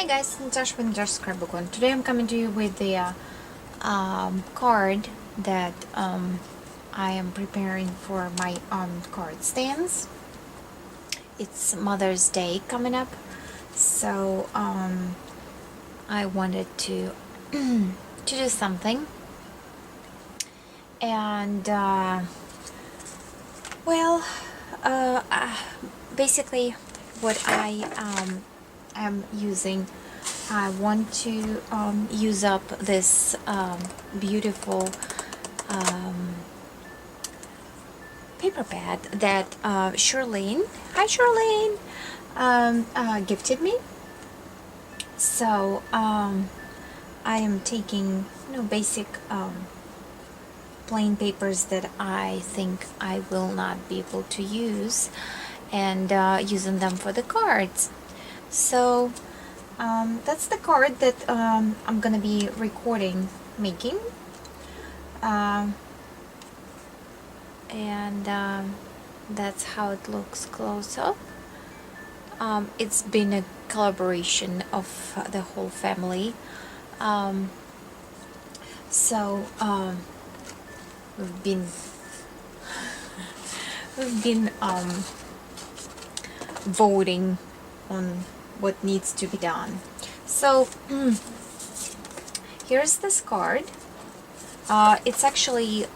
Hi guys, Natasha with Natasha'Scrapbookorner. Today I'm coming to you with the card that I am preparing for my card stands. It's Mother's Day coming up, so I wanted to to do something, and well, basically what I am using. I want to use up this beautiful paper pad that Charlene, hi Charlene, gifted me. So I am taking basic plain papers that I think I will not be able to use, and using them for the cards. So that's the card that I'm gonna be making, and that's how it looks close up. It's been a collaboration of the whole family, so we've been voting on what needs to be done. So here's this card. It's actually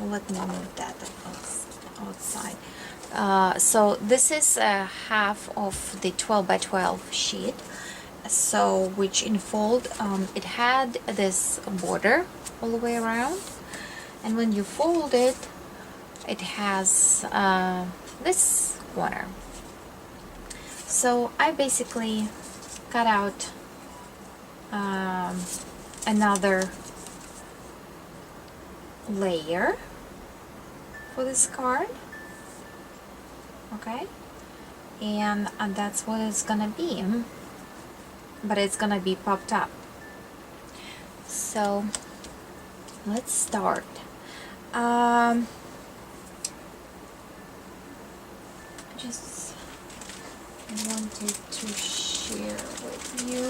let me move that outside. So this is half of the 12 by 12 sheet, so which in fold it had this border all the way around, and when you fold it, it has this corner. So I basically cut out another layer for this card, okay, and that's what it's gonna be, but it's gonna be popped up. So let's start. Just wanted to share with you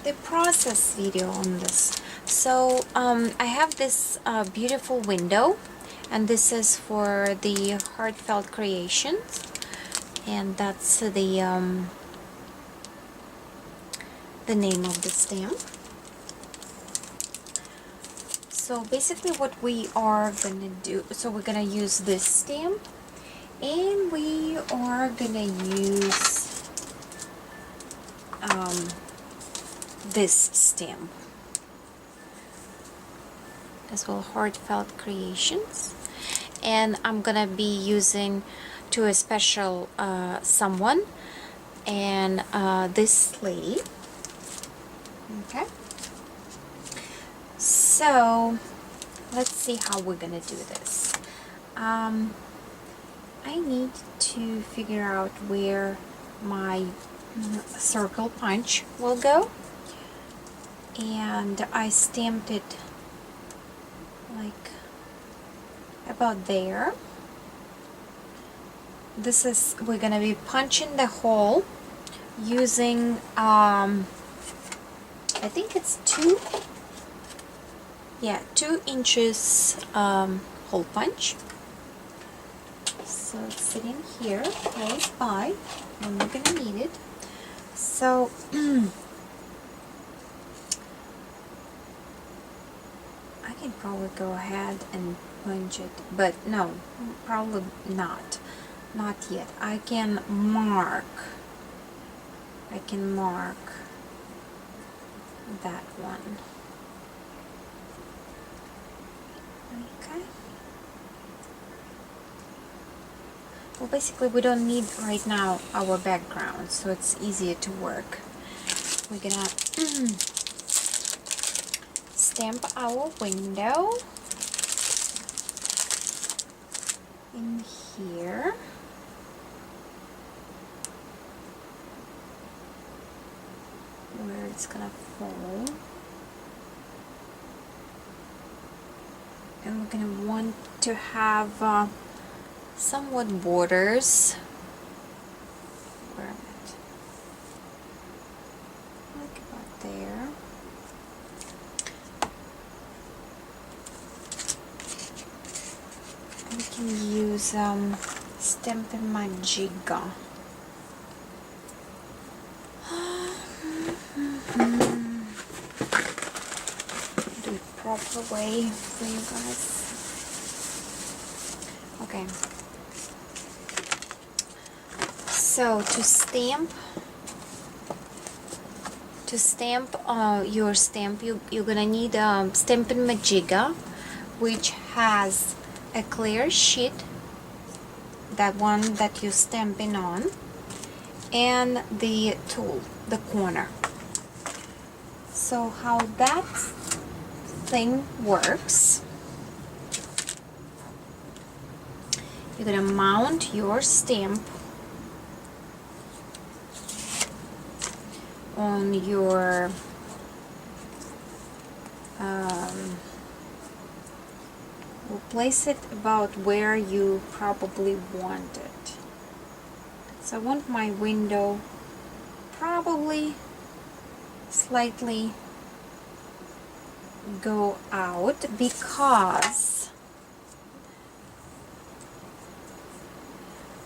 the process video on this. So I have this beautiful window, and this is for the Heartfelt Creations, and that's the name of the stamp. So basically what we are gonna do, so we're gonna use this stamp, and we are gonna use this stamp as well, Heartfelt Creations, and I'm gonna be using to a special someone, and this lady. Okay, so let's see how we're gonna do this. I need to figure out where my circle punch will go, and I stamped it like about there. This is, we're gonna be punching the hole using I think it's 2 inches hole punch. So it's sitting here close by, and we're gonna need it. So I can probably go ahead and punch it, but no, probably not yet. I can mark that one. Okay. Well, basically we don't need right now our background, so it's easier to work. We're gonna stamp our window in here. Where it's gonna fall. And we're gonna want to have somewhat borders. Where am I? use Stampin' Magica. Do it proper way for you guys. Okay. So to stamp your stamp, you're gonna need Stampin' Magica, which has a clear sheet, that one that you're stamping on, and the tool, the corner. So how that thing works, you're gonna mount your stamp on your we'll place it about where you probably want it. So I want my window probably slightly go out, because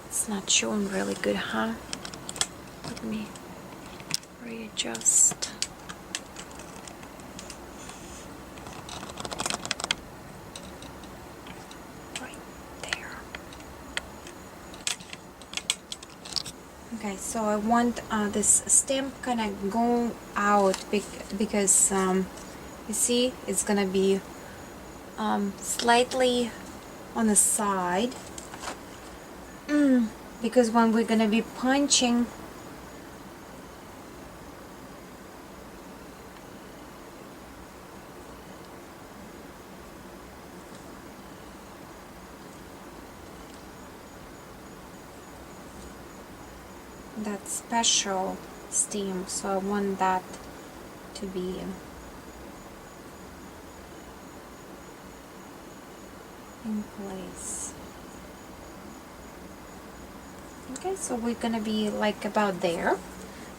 it's not showing really good, huh? Let me readjust. Right there. Okay, so I want this stamp kind of go out because you see it's gonna be slightly on the side, because when we're gonna be punching, that special stamp, so I want that to be in place. Okay, so we're gonna be like about there.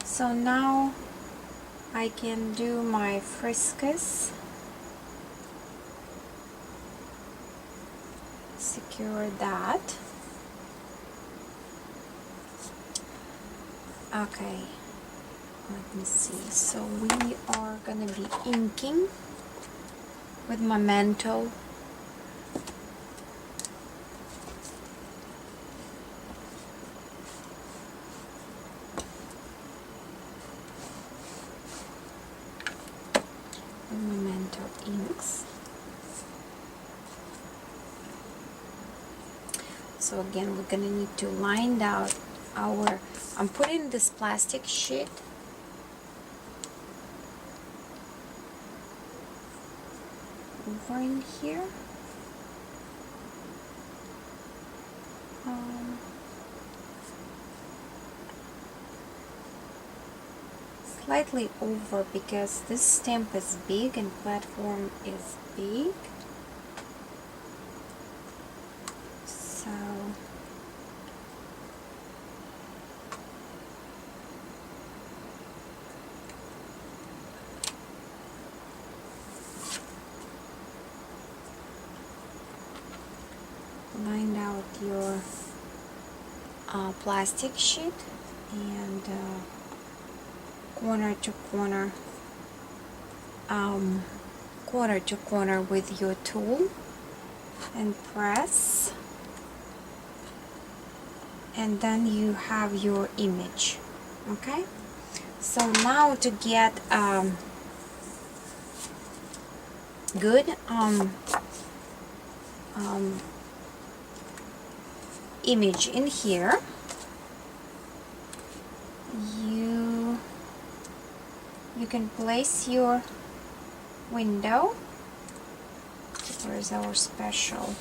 So now I can do my friskus, secure that. Okay, let me see. So we are gonna be inking with Memento. Memento inks. So again, we're gonna need to line out our, I'm putting this plastic sheet over in here. Slightly over, because this stamp is big and platform is big. So line out your plastic sheet and corner to corner with your tool, and press, and then you have your image. Okay, so now to get good image in here, you can place your window. Where's our special?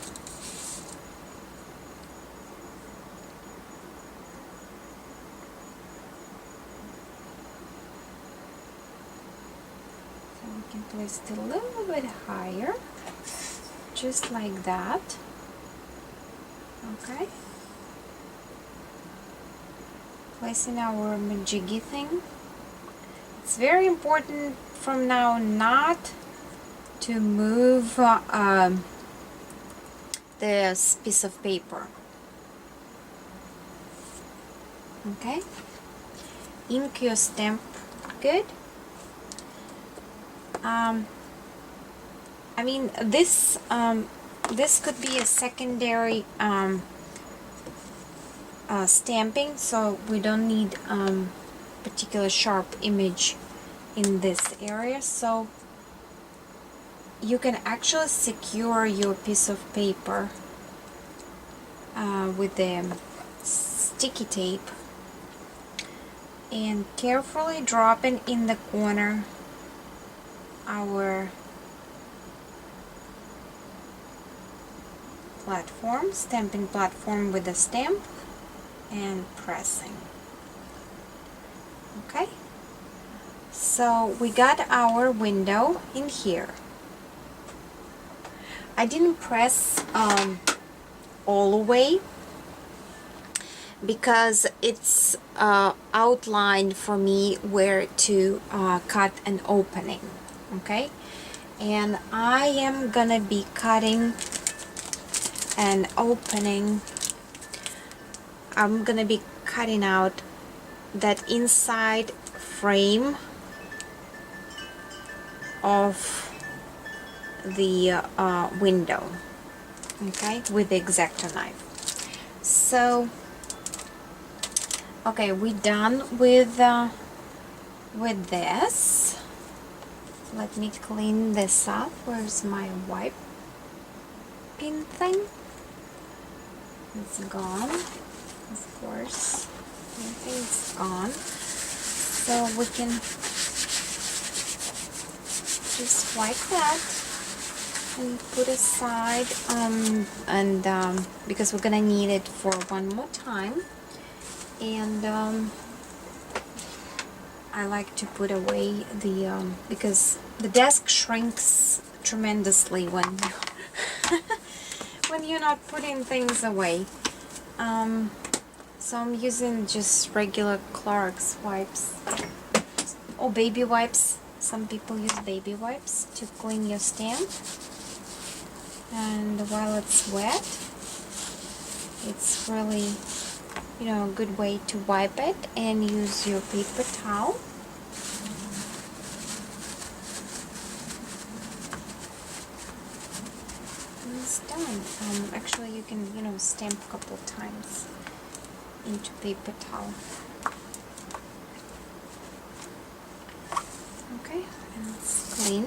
So we can place it a little bit higher, just like that. Okay. Placing our majiggy thing. It's very important from now not to move this piece of paper. Okay, ink your stamp good. I mean, this could be a secondary stamping, so we don't need particular sharp image in this area, so you can actually secure your piece of paper with the sticky tape and carefully dropping in the corner our platform, stamping platform with the stamp, and pressing. Okay, so we got our window in here. I didn't press all the way because it's outlined for me where to cut an opening. Okay, and I am gonna be cutting an opening. I'm gonna be cutting out that inside frame of the window, okay, with the X-Acto knife. So okay, we're done with this. Let me clean this up. Where's my wipe pin thing? It's gone, of course. Everything's gone. So we can just wipe that and put aside, because we're gonna need it for one more time. And I like to put away the because the desk shrinks tremendously when when you're not putting things away. So I'm using just regular Clorox wipes or baby wipes. Some people use baby wipes to clean your stamp, and while it's wet, it's really, you know, a good way to wipe it. And use your paper towel. And it's done. Actually, you can, you know, stamp a couple times into paper towel. Okay, and it's clean.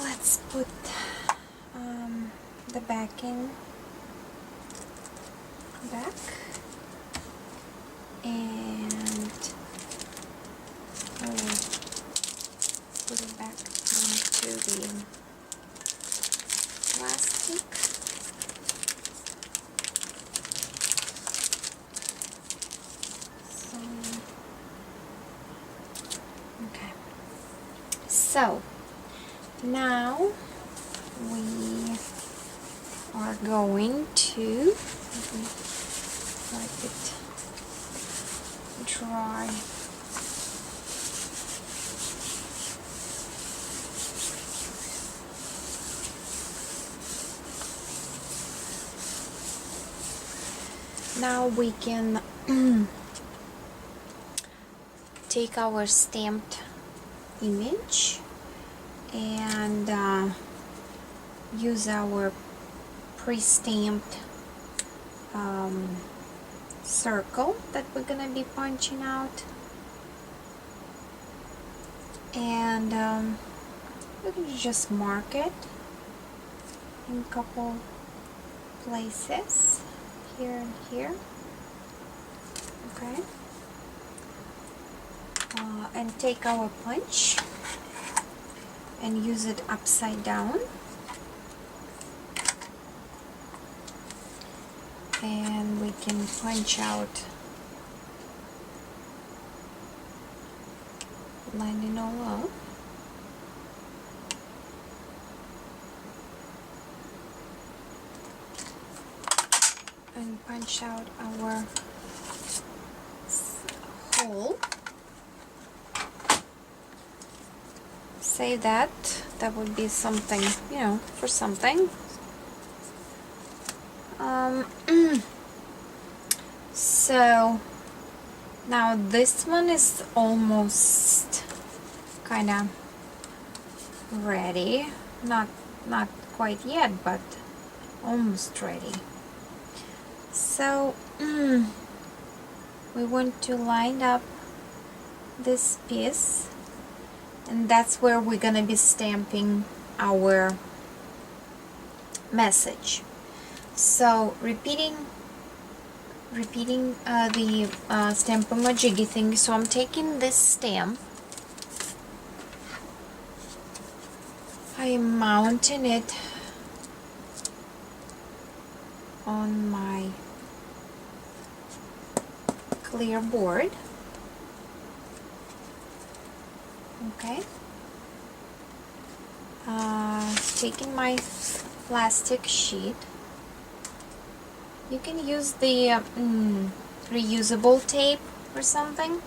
Let's put the backing back, and we'll put it back into the plastic. Okay, so now we are going to let it dry. Now we can take our stamped image and use our pre-stamped circle that we're gonna be punching out, and we're gonna just mark it in a couple places, here and here. Okay, and take our punch and use it upside down, and we can punch out, lining all up. And punch out our hole. Save that. That would be something, you know, for something. Um, so now this one is almost kind of ready. Not quite yet, but almost ready. So we want to line up this piece, and that's where we're gonna be stamping our message. So repeating the Stamp-A-Majiggy thing. So I'm taking this stamp, I am mounting it on my clear board. Okay. Taking my plastic sheet. You can use the reusable tape or something.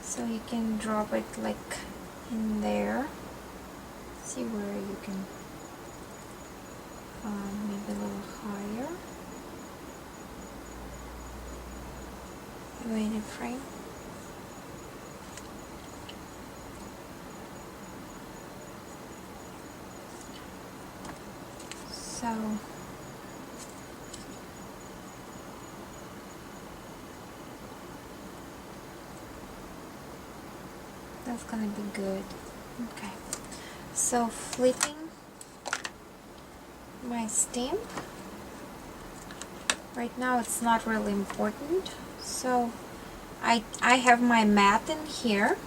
So you can drop it like in there. See where you can maybe a little higher. Wait a frame. So that's gonna be good. Okay. So flipping my stamp. Right now it's not really important. So I have my mat in here.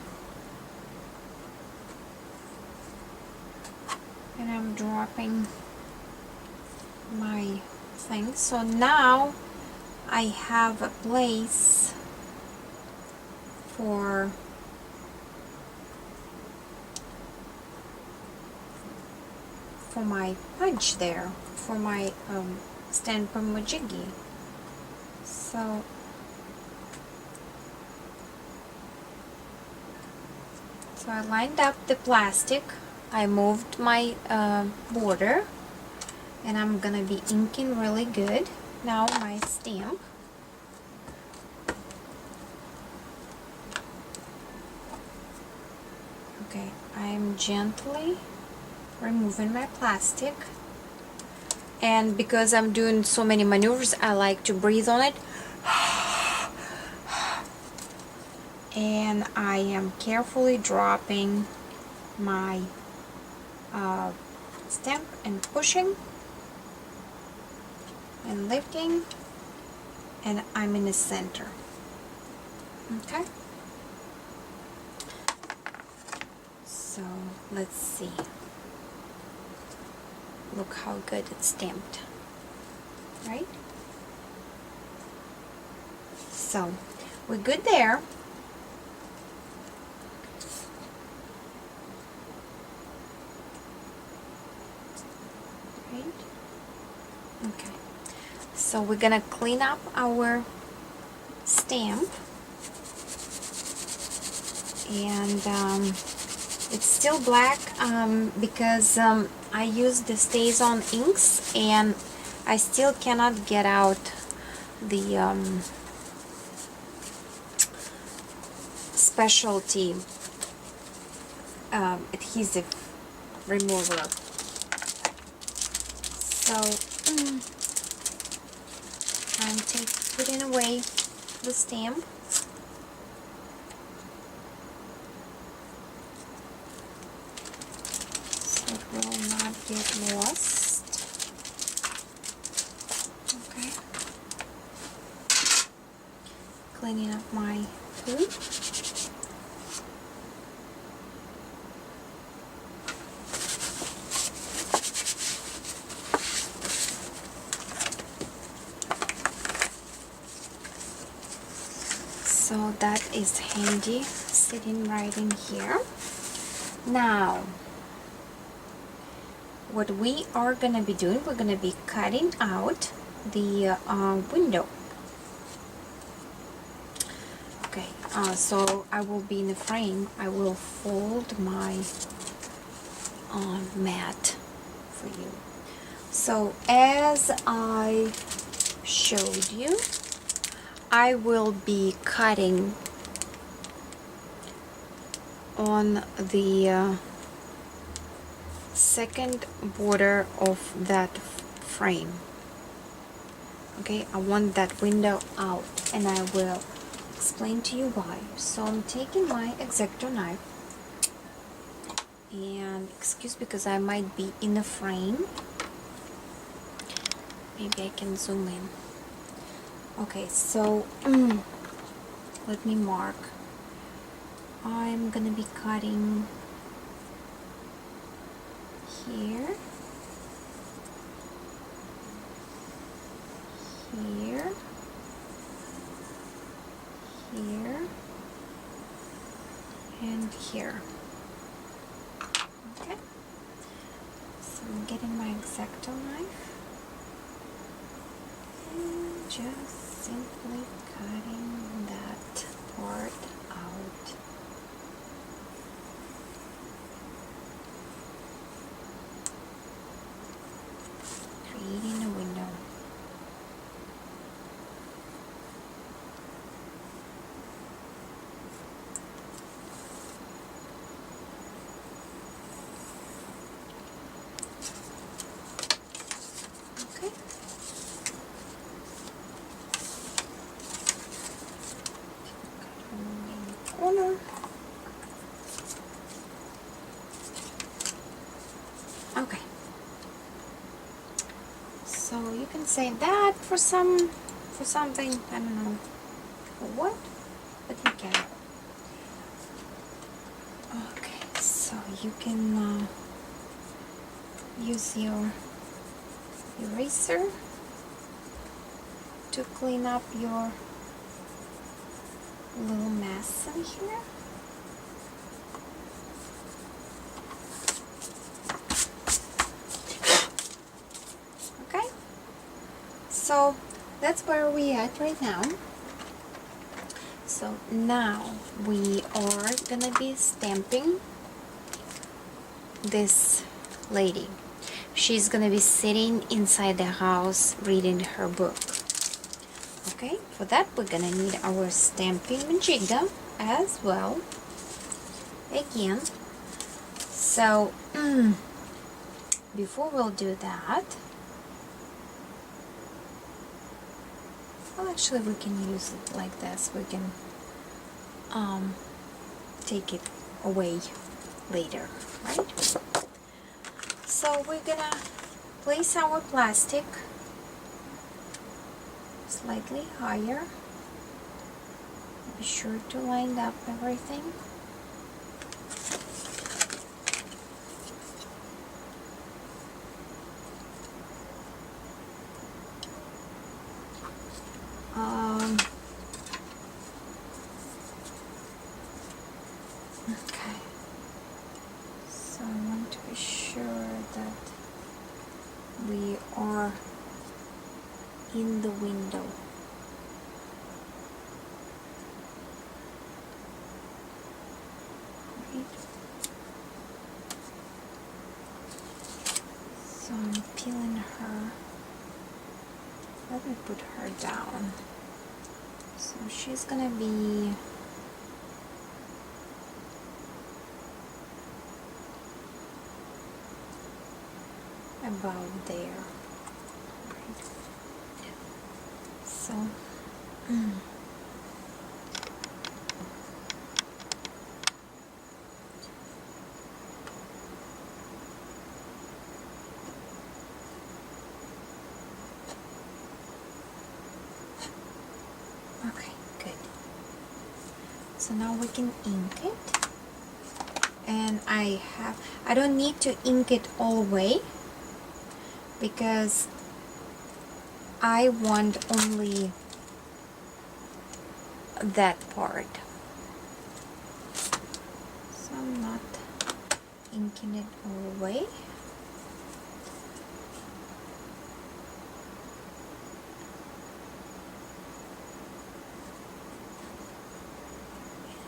And I'm dropping my thing. So now I have a place for my punch there, for my Stamp-A-Majiggy. So I lined up the plastic, I moved my border, and I'm gonna be inking really good now my stamp. Okay, I'm gently removing my plastic, and because I'm doing so many maneuvers, I like to breathe on it. And I am carefully dropping my stamp and pushing and lifting, and I'm in the center. Okay, so let's see. Look how good it's stamped, right? So we're good there. Right? Okay. So we're gonna clean up our stamp, and it's still black because I used the Stays On inks, and I still cannot get out the specialty adhesive remover. So I'm putting away the stamp. So it will not get lost. Okay. Cleaning up my glue. So that is handy, sitting right in here. Now, what we are going to be doing, we're going to be cutting out the window. Okay, so I will be in the frame. I will fold my mat for you. So as I showed you, I will be cutting on the second border of that frame. Okay, I want that window out, and I will explain to you why. So I'm taking my X-Acto knife, and excuse because I might be in the frame. Maybe I can zoom in. Okay, so let me mark. I'm gonna be cutting here, here, here, and here. Okay, so I'm getting my X-Acto knife and just simply cutting that part out. Creating a window. Okay. Corner. Okay. So you can save that for something, I don't know for what, but you can. Okay, so you can use your eraser to clean up your little mess in here. Okay, so that's where we at right now. So now we are gonna be stamping this lady. She's gonna be sitting inside the house reading her book. Okay, for that we're gonna need our stamping jigger as well. Again, so before we'll do that, well, actually we can use it like this. We can take it away later, right? So we're gonna place our plastic slightly higher. Be sure to line up everything. Okay, so I want to be sure that we are in the window. Right. So I'm peeling her. Let me put her down. So she's gonna be about there. Right. So okay, good. So now we can ink it, and I don't need to ink it all the way because I want only that part. So I'm not inking it all the way.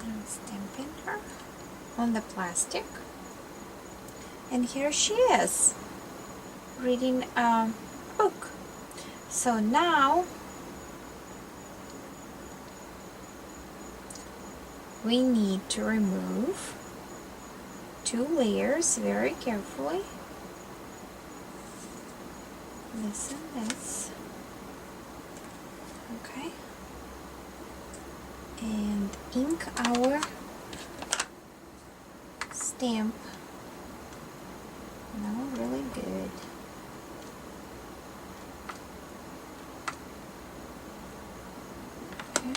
And I'm stamping her on the plastic. And here she is. reading a book. So now we need to remove 2 layers very carefully. This and this. Okay. And ink our stamp. No, really good. Okay.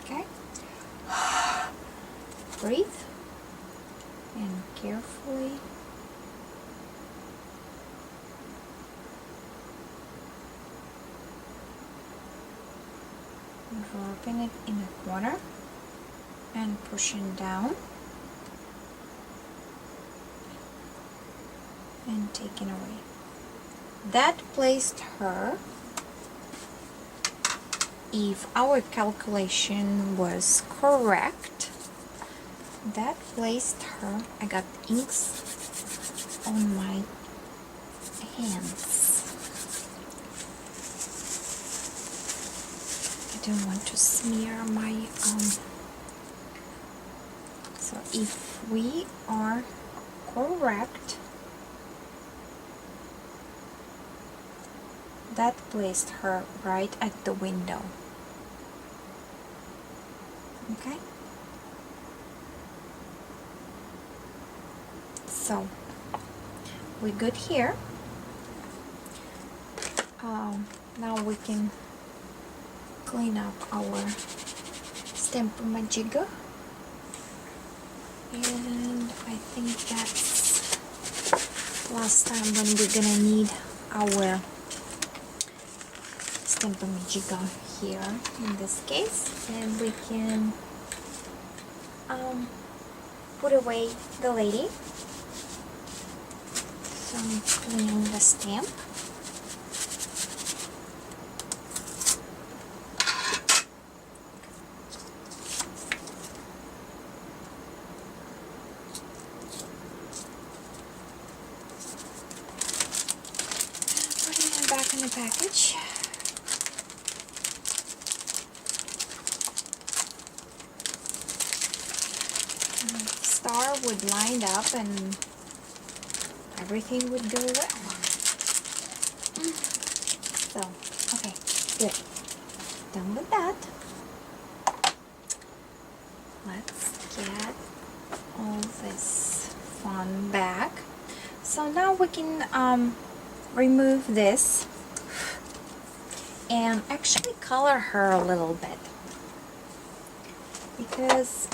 Okay. Breathe and carefully dropping it in the corner and pushing down and taking away. That placed her, if our calculation was correct, that placed her, I got inks on my hands. I don't want to smear my so if we are correct, that placed her right at the window. Okay, so we're good here. Now we can clean up our stamp majigger, and I think that's last time when we're gonna need our stamp majigger here in this case, and we can put away the lady. So I'm cleaning the stamp. Back in the package. And the star would line up and everything would go well. So, okay, good. Done with that. Let's get all this fun back. So now we can remove this and actually color her a little bit, because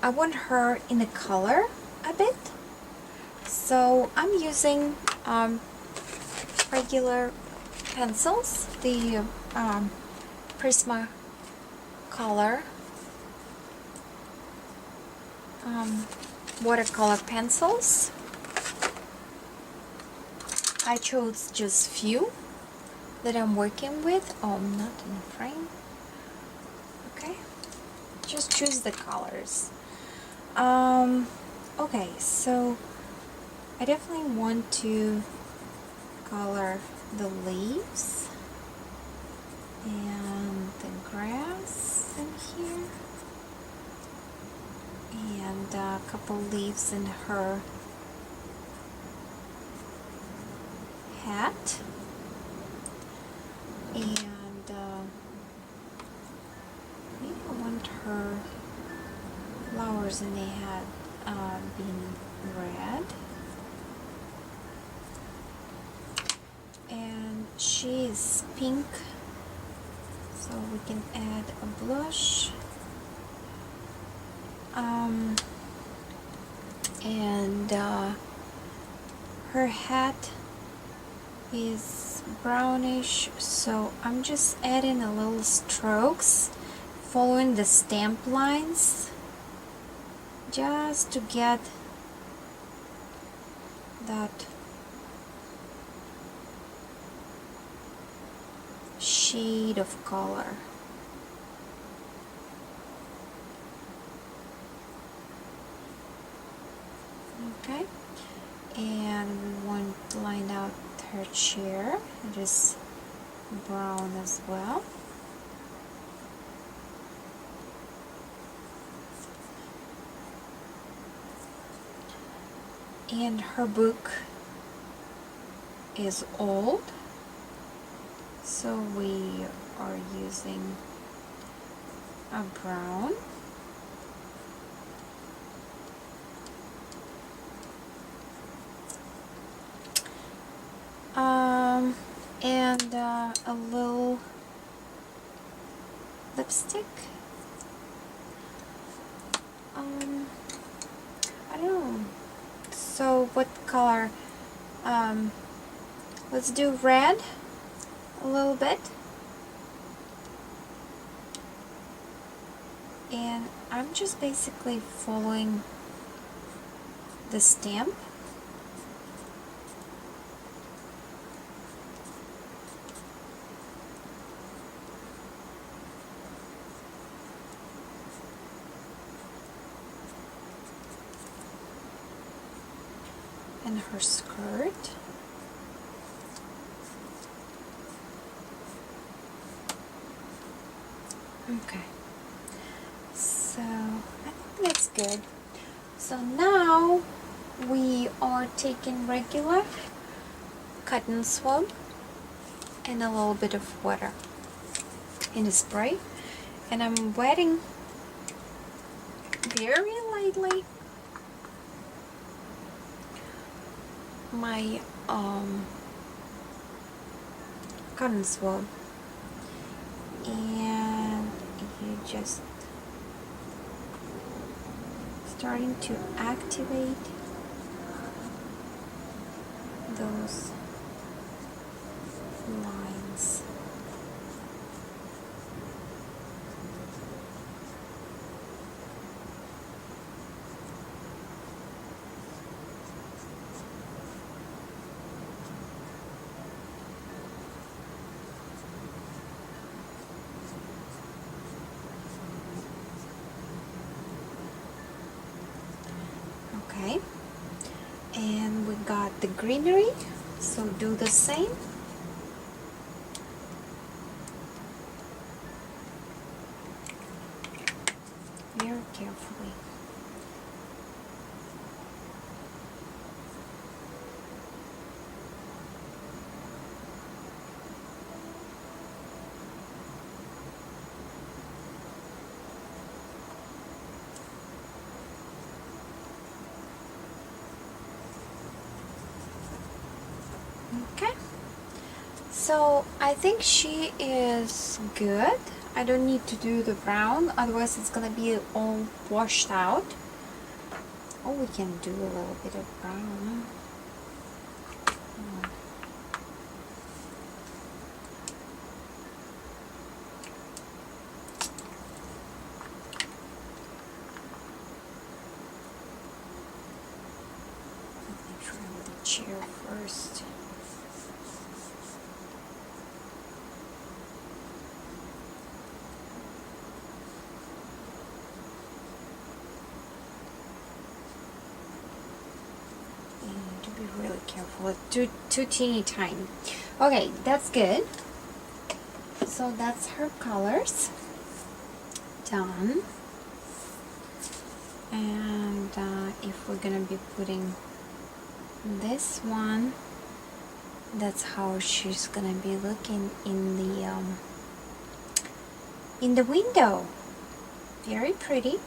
I want her in a color a bit. So I'm using regular pencils, the Prisma color watercolor pencils. I chose just few that I'm working with. Oh, not in the frame. Okay, just choose the colors. Okay, so I definitely want to color the leaves and the grass in here, and a couple leaves in her hat, and maybe I want her flowers in the hat being red, and she is pink, so we can add a blush, and her hat is brownish, so I'm just adding a little strokes following the stamp lines just to get that shade of color. her chair. It is brown as well. And her book is old, so we are using a brown. And a little lipstick. I don't know. So what color? Let's do red a little bit. And I'm just basically following the stamp. And her skirt. Okay, so I think that's good. So now we are taking regular cotton swab and a little bit of water in a spray, and I'm wetting very lightly my cotton swab, and you just starting to activate those lines. Okay, and we got the greenery, so do the same. Very carefully. Okay, so I think she is good. I don't need to do the brown, otherwise it's gonna be all washed out. Or we can do a little bit of brown. Let me try with the chair first. Be really careful. It's too teeny tiny. Okay, that's good. So that's her colors done. And if we're gonna be putting this one, that's how she's gonna be looking in the window. Very pretty.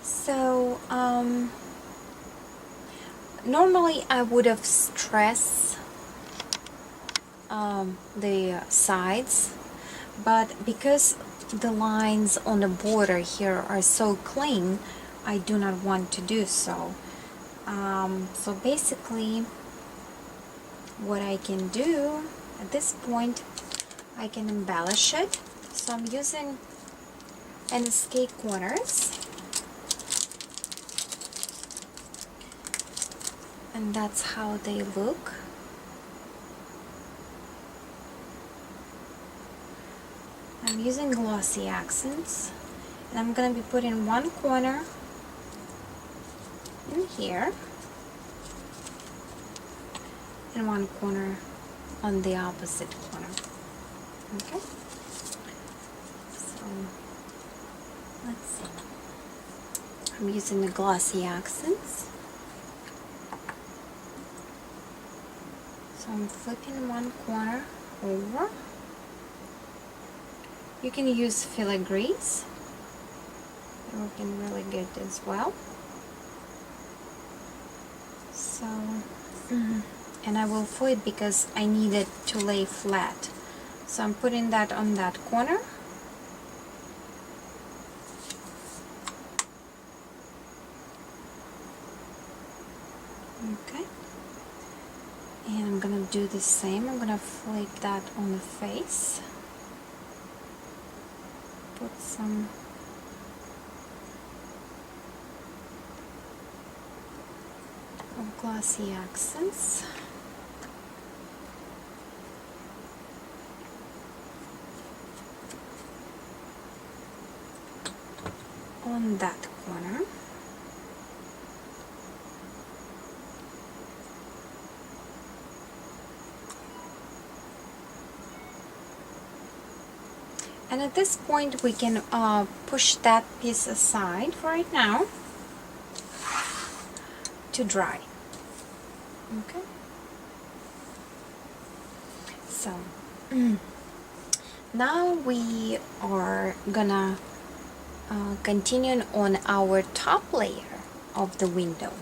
So normally I would have stressed the sides, but because the lines on the border here are so clean, I do not want to do so. So basically what I can do at this point, I can embellish it. So I'm using Mynashka corners. And that's how they look. I'm using glossy accents, and I'm going to be putting one corner in here, and one corner on the opposite corner. Okay, so let's see. I'm using the glossy accents. So I'm flipping one corner over. You can use filigrees. They're working really good as well. So, and I will flip because I need it to lay flat. So I'm putting that on that corner. Okay. And I'm gonna do the same. I'm gonna flip that on the face. Put some of glossy accents. On that corner. And at this point we can push that piece aside for right now to dry. Okay. So now we are gonna continue on our top layer of the window.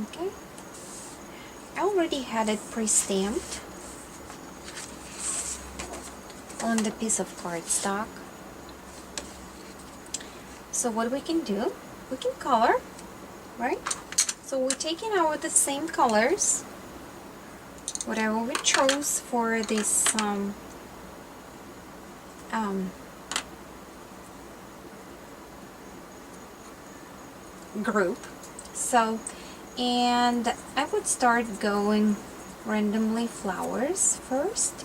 Okay. I already had it pre-stamped on the piece of cardstock. So what we can do, we can color, right? So we're taking out the same colors, whatever we chose for this group. So, and I would start going randomly flowers first.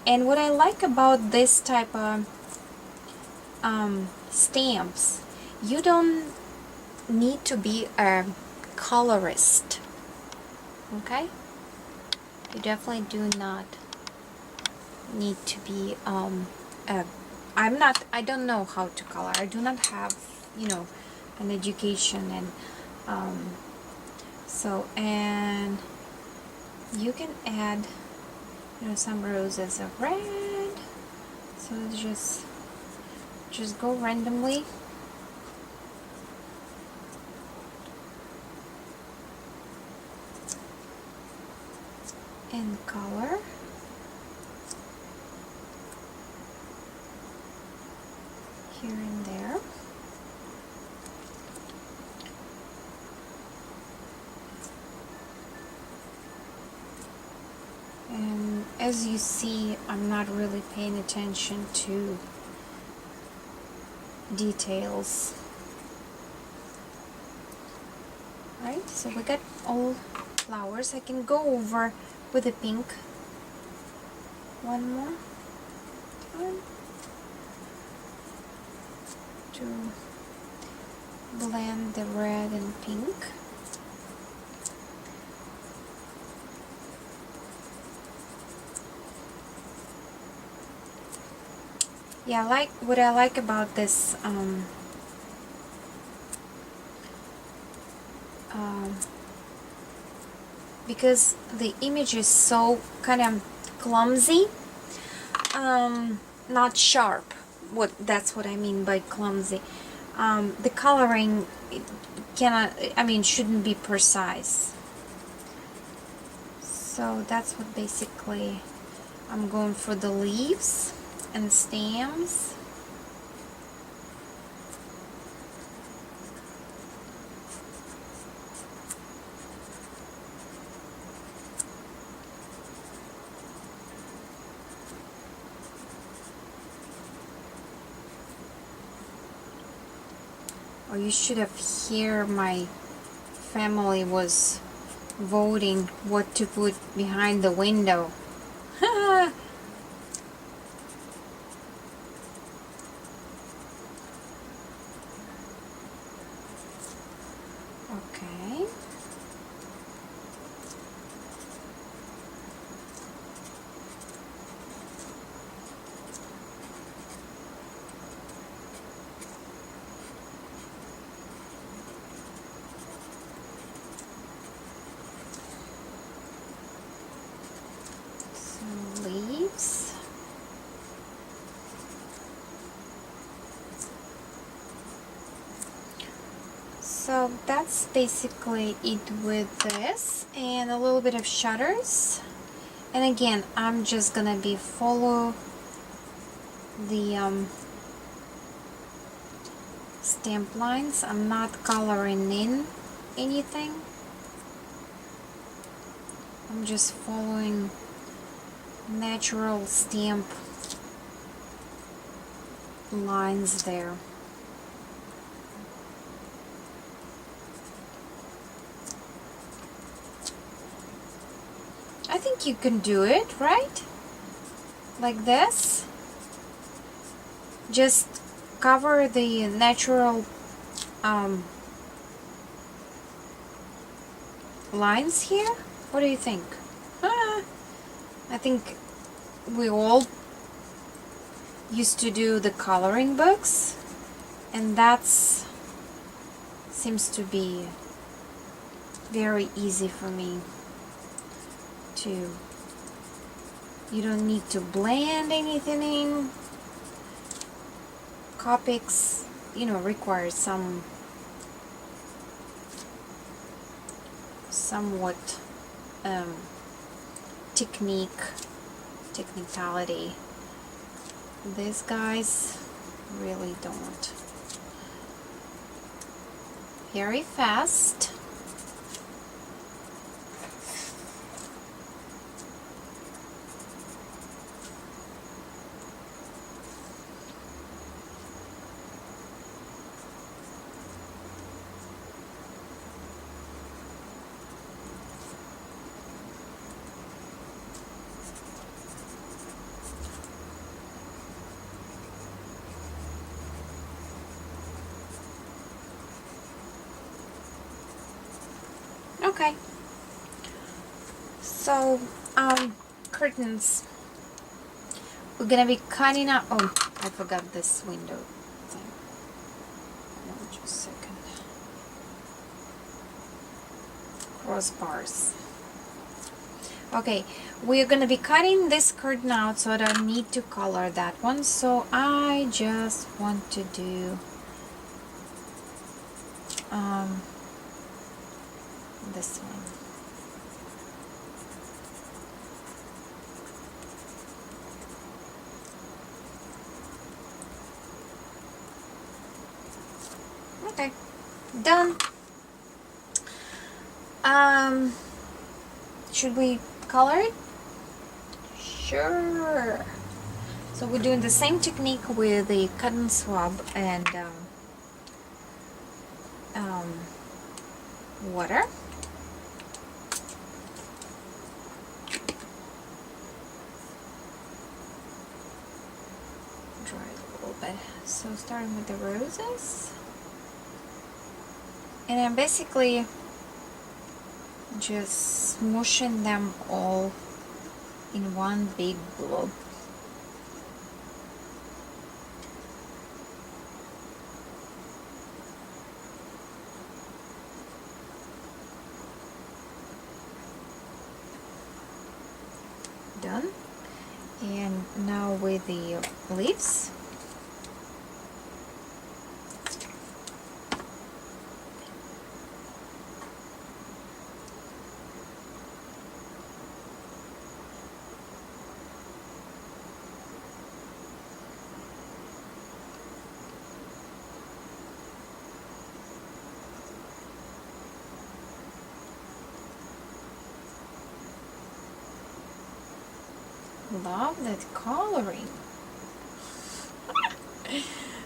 And what I like about this type of stamps, you don't need to be a colorist, okay? You definitely do not need to be I don't know how to color. I do not have, you know, an education, and so, and you can add, you know, some roses of red. So just go randomly. And color. Here and there. And as you see, I'm not really paying attention to details. Right, so we got all flowers. I can go over with the pink one more time to blend the red and pink. Yeah, like what I like about this because the image is so kind of clumsy, not sharp. That's what I mean by clumsy. The coloring shouldn't be precise. So that's what basically I'm going for, the leaves and stems. Or you should have heard my family was voting what to put behind the window. Okay. So that's basically it with this, and a little bit of shutters. And again, I'm just gonna be follow the stamp lines. I'm not coloring in anything. I'm just following natural stamp lines there. I think you can do it, right? Like this. Just cover the natural lines here. What do you think? I think we all used to do the coloring books, and that's seems to be very easy for me to. You don't need to blend anything in. Copics, you know, require somewhat technicality. These guys really don't. Very fast. Okay, so curtains. We're gonna be cutting out. Oh, I forgot this window thing. No, just a second. Crossbars. Okay, we're gonna be cutting this curtain out, so I don't need to color that one. So I just want to do this one. Okay, done. Should we color it? Sure. So we're doing the same technique with the cotton swab and water. Dry it a little bit. So starting with the roses. And I'm basically just smooshing them all in one big blob. Done. And now with the leaves. Love that coloring.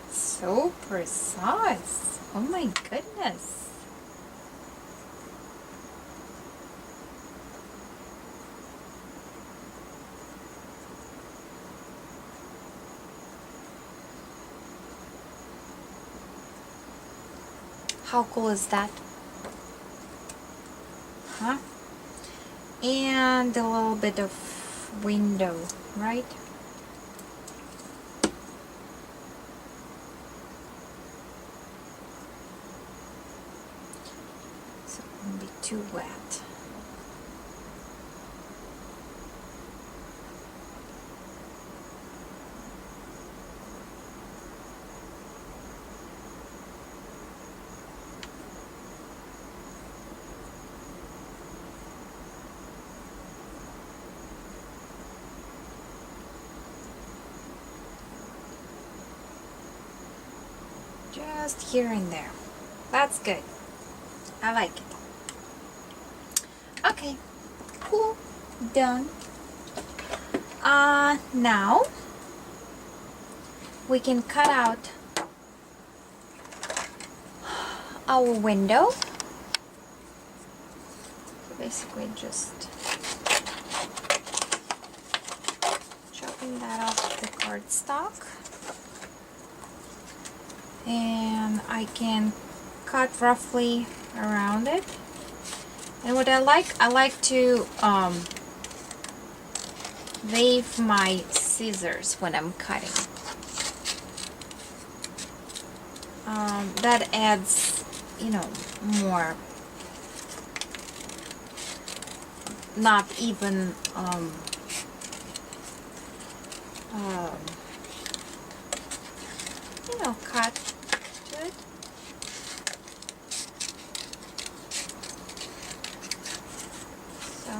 So precise. Oh my goodness. How cool is that? Huh? And a little bit of window, right? So it won't be too wet. Just here and there. That's good. I like it. Okay, cool. Done. Now we can cut out our window. So basically just chopping that off the cardstock. And I can cut roughly around it. And what I like to wave my scissors when I'm cutting. That adds, you know, more, not even you know, cut to it. So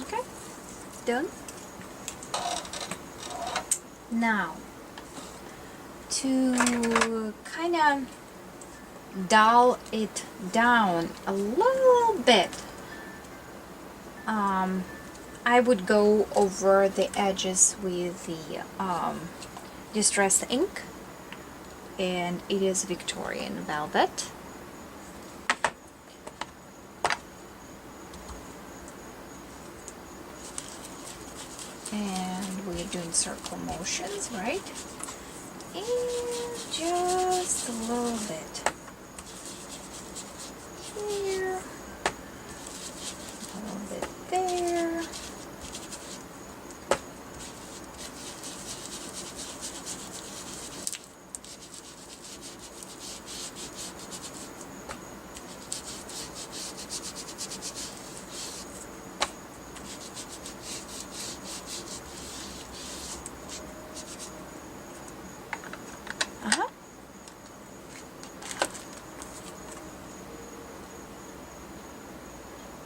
okay, done. Now, to kind of dull it down a little bit, I would go over the edges with the distressed ink, and it is Victorian Velvet. And we're doing circle motions, right? And just a little bit here, a little bit there.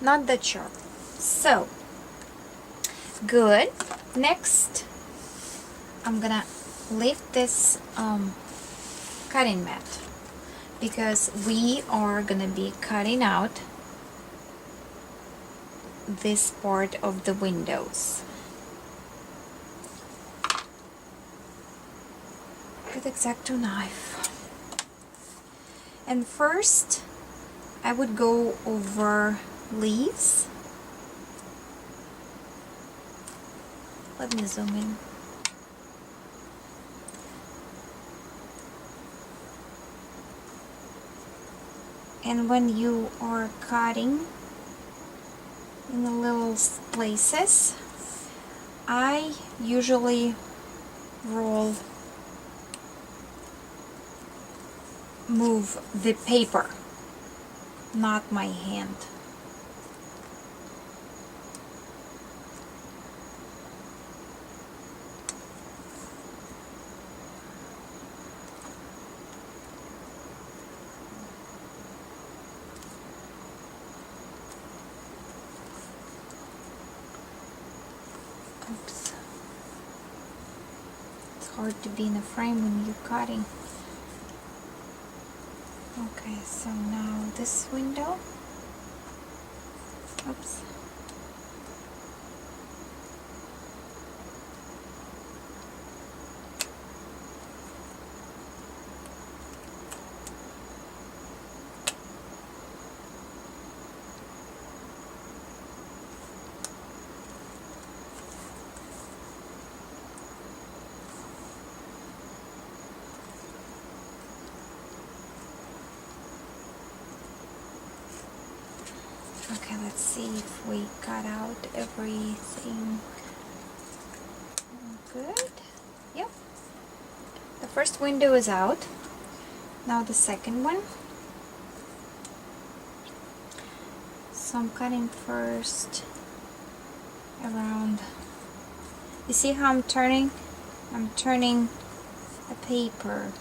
Not that sharp. So good. Next, I'm gonna lift this cutting mat because we are gonna be cutting out this part of the windows with X-Acto knife. And first, I would go over leaves. Let me zoom in. And when you are cutting in the little places, I usually move the paper, not my hand. Oops. It's hard to be in a frame when you're cutting. Okay, so now this window. Oops. Okay, let's see if we cut out everything. Good. Yep. The first window is out. Now the second one. So I'm cutting first around. You see how I'm turning? I'm turning the paper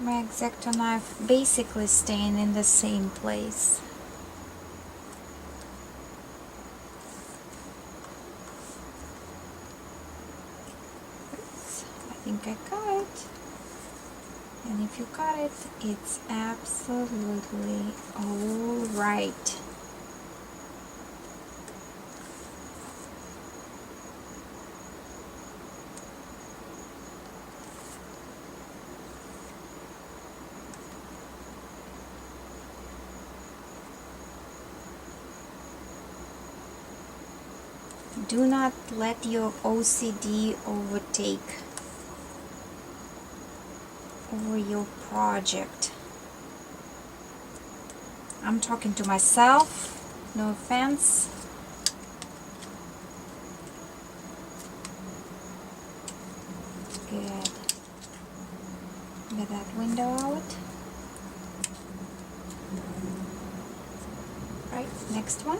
my X-Acto knife basically staying in the same place. I think I got it. And if you got it, it's absolutely all right. Do not let your OCD overtake over your project. I'm talking to myself, no offense. Good. Get that window out. Right, next one.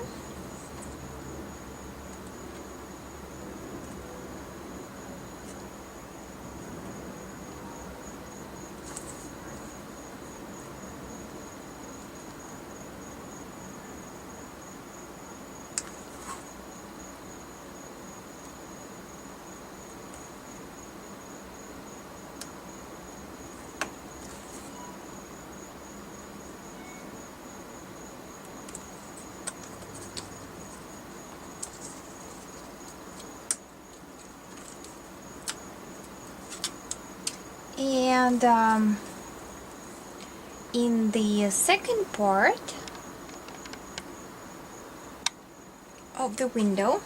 And in the second part of the window,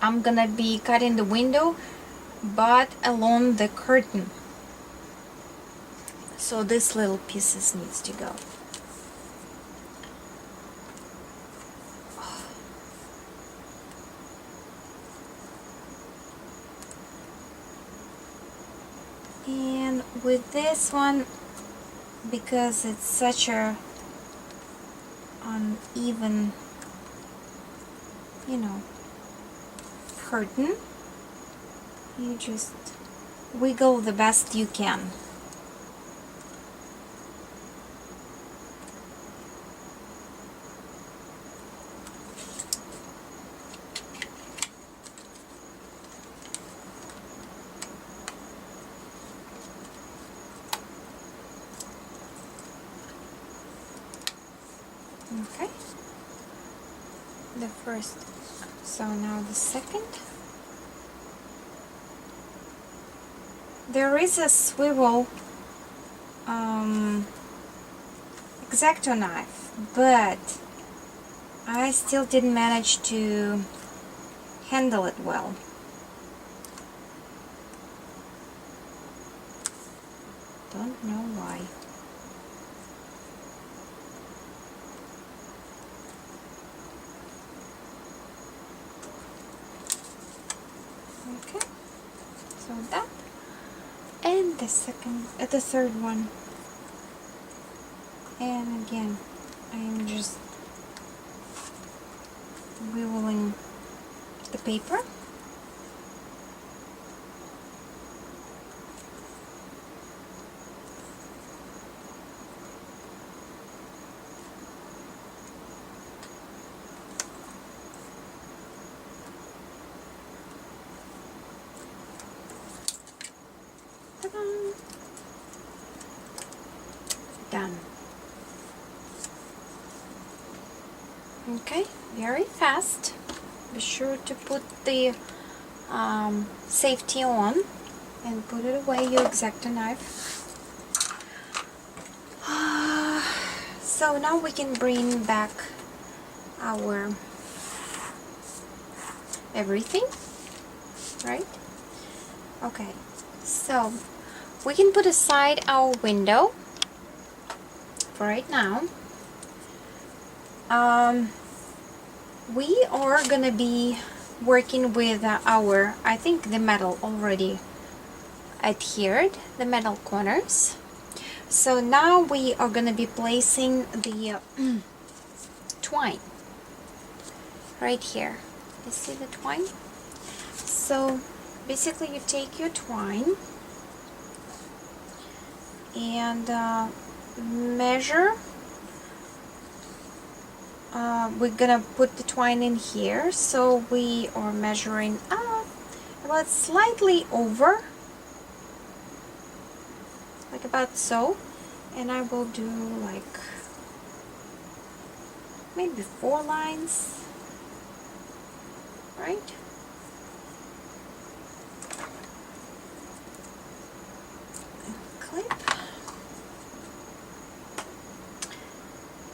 I'm gonna be cutting the window but along the curtain, so this little pieces needs to go. And with this one, because it's such a uneven, you know, curtain, you just wiggle the best you can. Okay, the first, so now the second. There is a swivel X-Acto knife, but I still didn't manage to handle it well. Don't know why. Okay, so that, and the third one, and again I'm just wiggling the paper. Done. Okay, very fast. Be sure to put the safety on and put it away, your X-Acto knife. So now we can bring back our everything, right? Okay, so we can put aside our window for right now. We are gonna be working with our, I think the metal already adhered, the metal corners. So now we are gonna be placing the twine right here. You see the twine? So basically you take your twine and measure. We're gonna put the twine in here, so we are measuring about slightly over, like about so, and I will do like maybe 4 lines, right? Clip.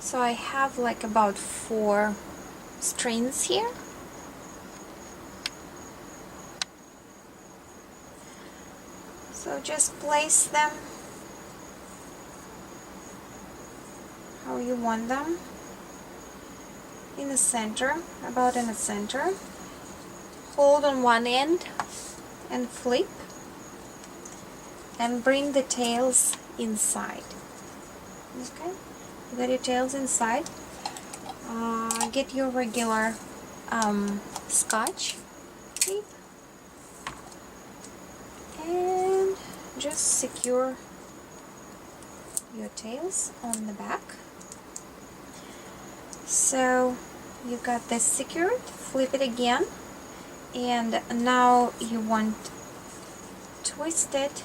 So I have like about 4 strings here. So just place them how you want them, in the center, about in the center. Hold on one end and flip, and bring the tails inside. Okay, you got your tails inside. Get your regular scotch tape and just secure your tails on the back. So you got this secured. Flip it again, and now you want twist it,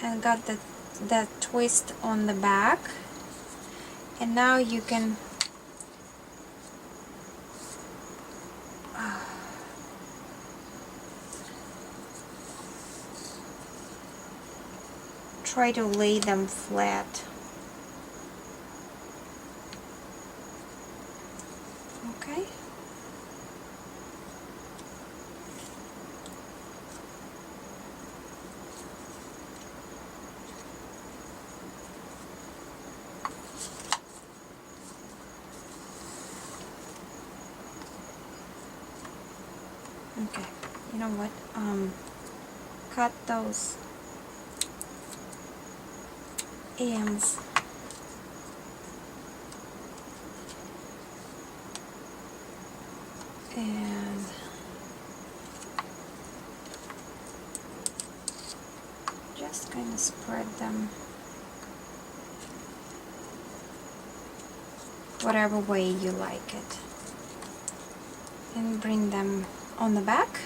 and got that twist on the back, and now you can try to lay them flat. Okay. Okay, you know what? Cut those ends. And just kind of spread them whatever way you like it, and bring them on the back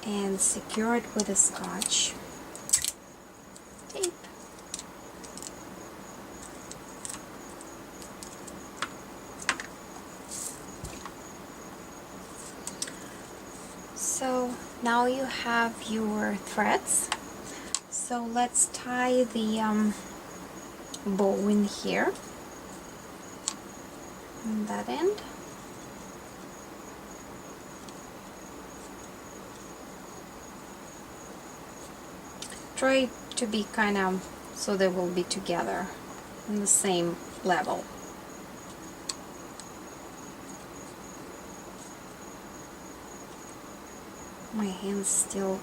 and secure it with a scotch tape. So now you have your threads. So let's tie the bow in here on that end. Try to be kind of so they will be together on the same level. My hands still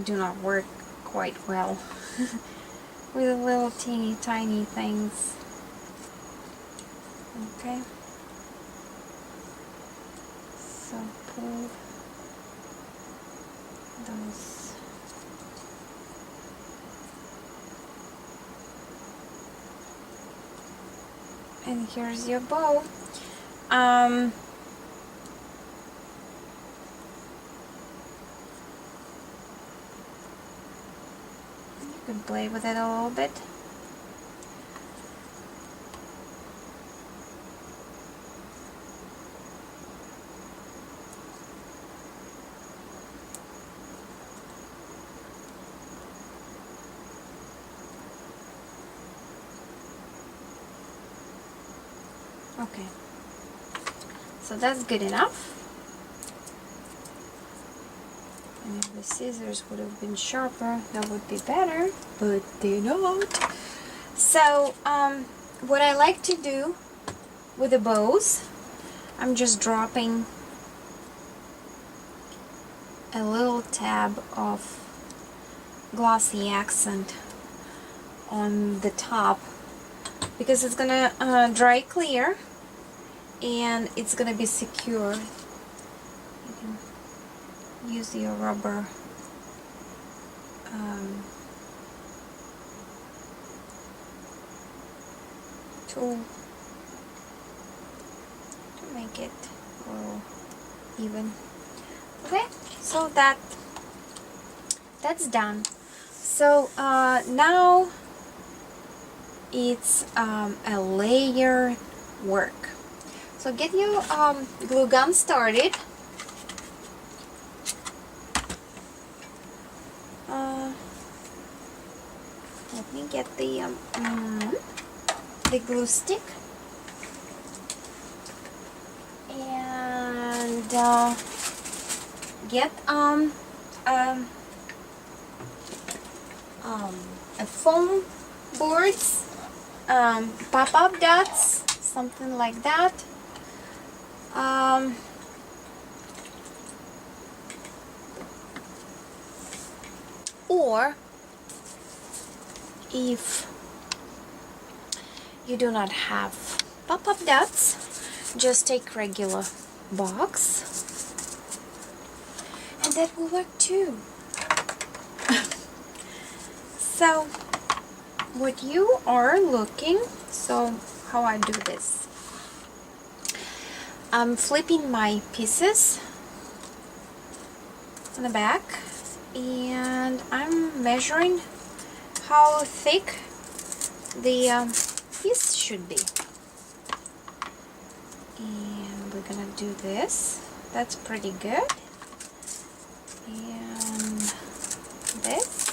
do not work quite well with the little teeny tiny things. Okay, so pull those. And here's your bow. You can play with it a little bit. Okay, so that's good enough. And if the scissors would have been sharper, that would be better, but they're not. So, what I like to do with the bows, I'm just dropping a little tab of glossy accent on the top, because it's gonna dry clear and it's gonna be secure. You can use your rubber tool to make it all even. Okay, so that's done. So now it's a layer work. So get your glue gun started. Let me get the glue stick and get a foam boards, pop-up dots, something like that. Or if you do not have pop-up dots, just take regular box and that will work too. So what you are looking, so how I do this, I'm flipping my pieces on the back and I'm measuring how thick the piece should be, and we're gonna do this. That's pretty good. And this,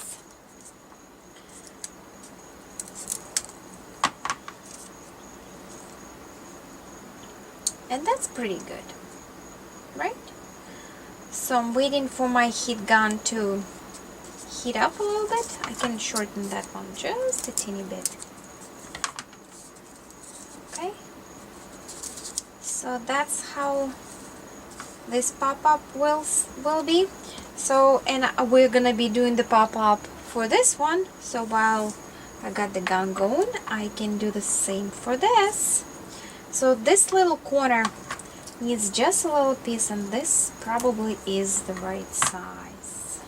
and that's pretty good, right? So I'm waiting for my heat gun to heat up a little bit. I can shorten that one just a teeny bit. Okay, so that's how this pop-up will be. So, and we're gonna be doing the pop-up for this one, so while I got the gun going, I can do the same for this. So this little corner needs just a little piece, and this probably is the right size.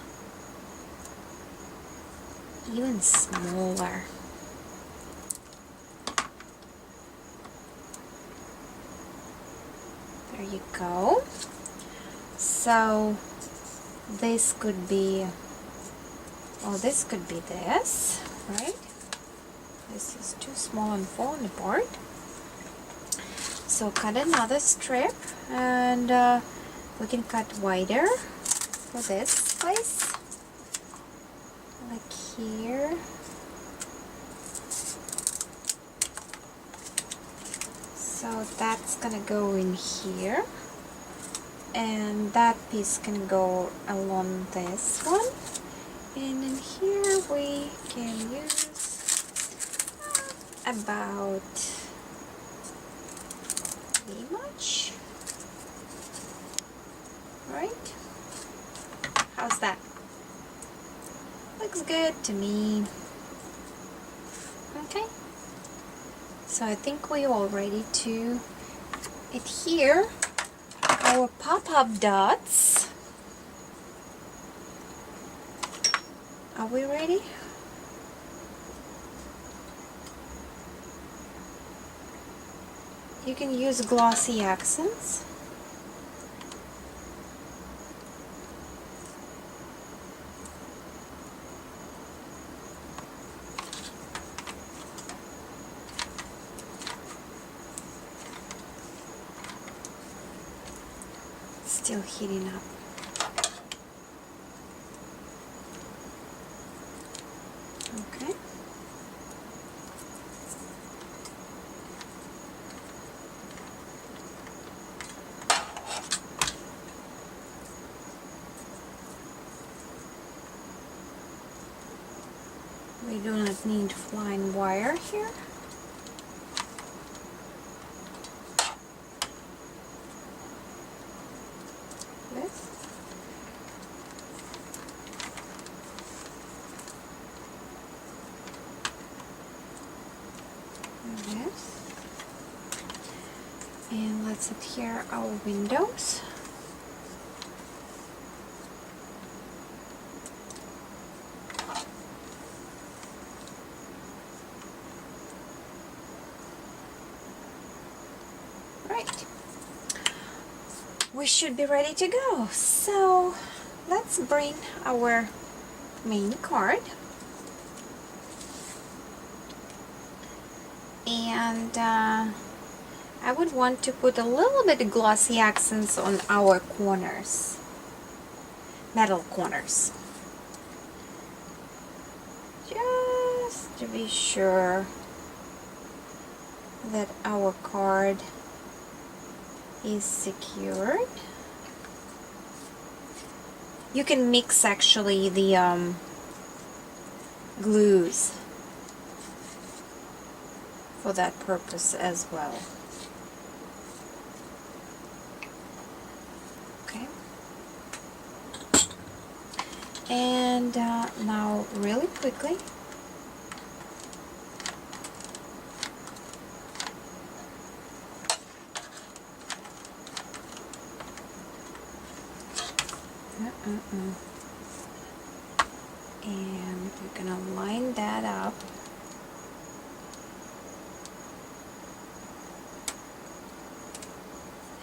Even smaller. There you go. So this could be, well, this could be this, right? This is too small and falling apart. So cut another strip, and we can cut wider for this place, like here. So that's gonna go in here, and that piece can go along this one, and in here we can use about much, right? How's that? Looks good to me. Okay, so I think we're all ready to adhere our pop-up dots. Are we ready? You can use glossy accents. Still heating up. Okay. We do not need flying wire here. This. And this. And let's adhere our windows. we should be ready to go. So let's bring our main card, and I would want to put a little bit of glossy accents on our corners, metal corners, just to be sure that our card is secured. You can mix actually the glues for that purpose as well. Okay. And now really quickly, and we're gonna line that up.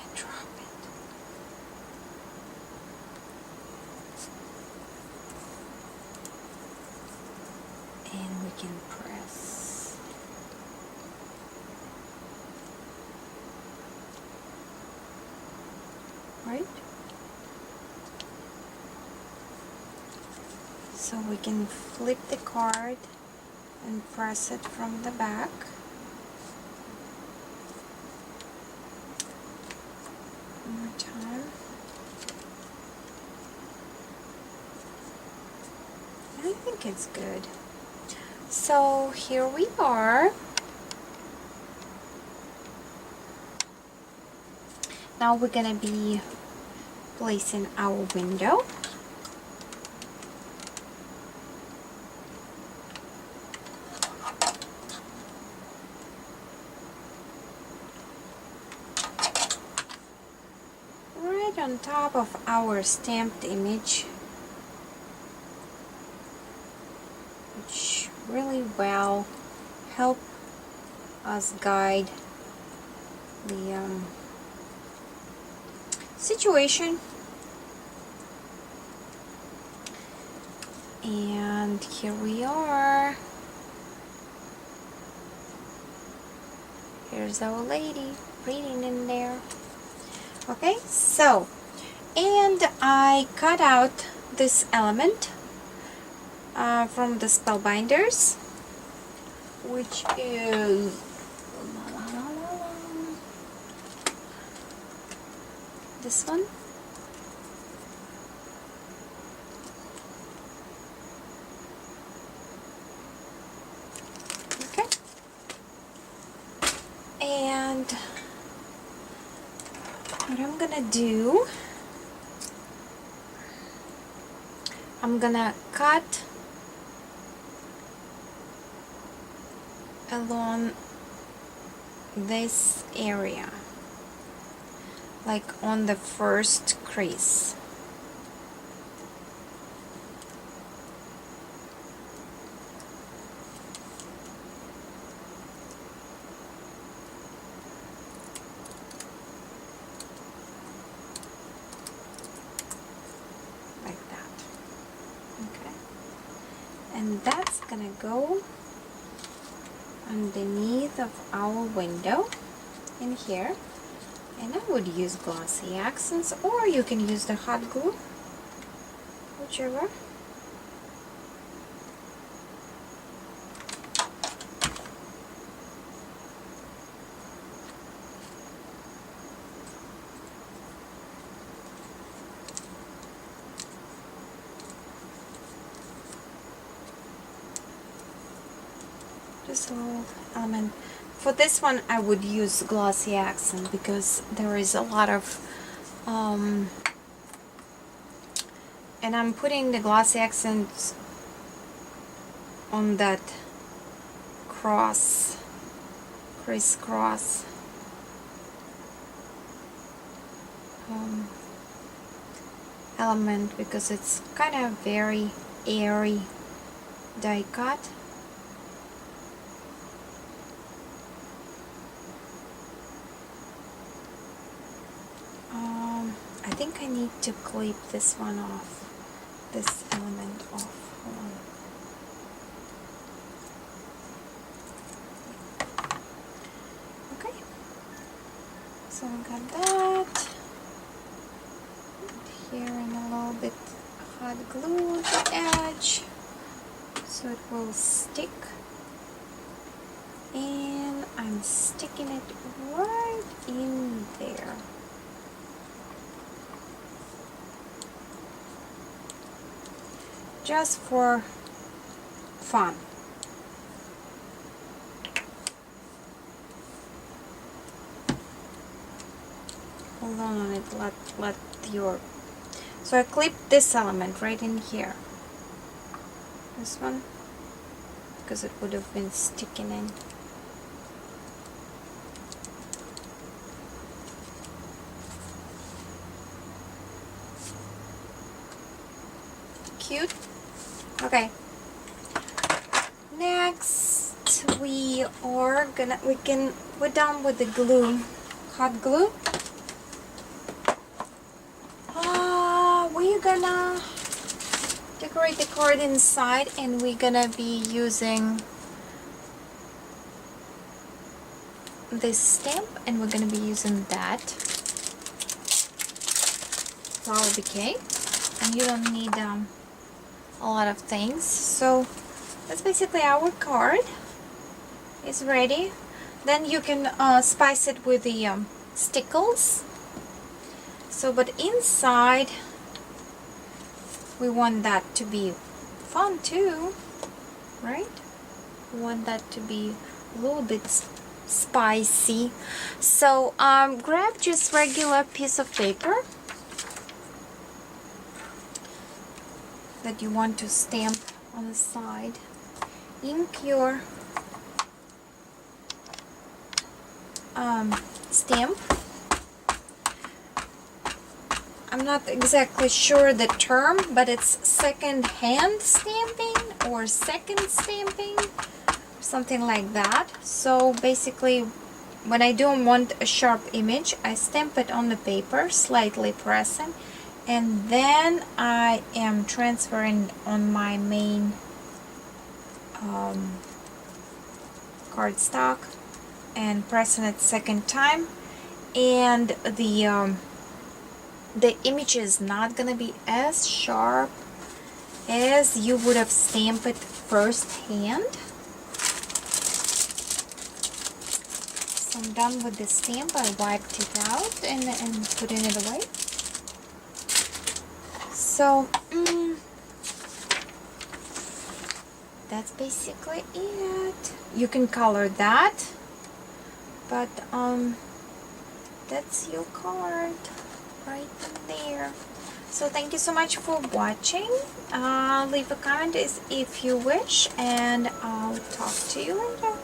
And drop it. And we can press. Right? So we can flip the card and press it from the back. One more time. I think it's good. So here we are. Now we're gonna be placing our window. Right on top of our stamped image, which really well help us guide the situation. And here we are. Here's our lady reading in there. Okay, so, and I cut out this element from the Spellbinders, which is this one. Okay, and what I'm gonna do, I'm gonna cut along this area, like on the first crease. Like that. Okay. And that's gonna go underneath of our window in here, and I would use glossy accents, or you can use the hot glue, whichever. This little element. For this one I would use glossy accent because there is a lot of and I'm putting the glossy accent on that crisscross element, because it's kind of very airy die cut. I need to clip this one off, this element off. Hold on. Okay, so I got that. Here and a little bit hot glue at the edge so it will stick. And I'm sticking it right in there. Just for fun. Hold on it, let your... So I clipped this element right in here. This one, because it would have been sticking in. Cute. Okay. Next, we're done with the glue, hot glue. We're gonna decorate the card inside, and we're gonna be using this stamp, and we're gonna be using that flower bouquet, and you don't need a lot of things. So that's basically our card is ready. Then you can spice it with the stickles. So but inside we want that to be fun too, right? We want that to be a little bit spicy. So grab just regular piece of paper that you want to stamp on the side. Ink your stamp. I'm not exactly sure the term, but it's second hand stamping or second stamping, something like that. So basically, when I don't want a sharp image, I stamp it on the paper, slightly pressing, and then I am transferring on my main cardstock and pressing it second time, and the image is not gonna be as sharp as you would have stamped it first hand. So I'm done with the stamp. I wiped it out and putting it away. So that's basically it. You can color that, but that's your card right there. So thank you so much for watching. Leave a comment if you wish, and I'll talk to you later.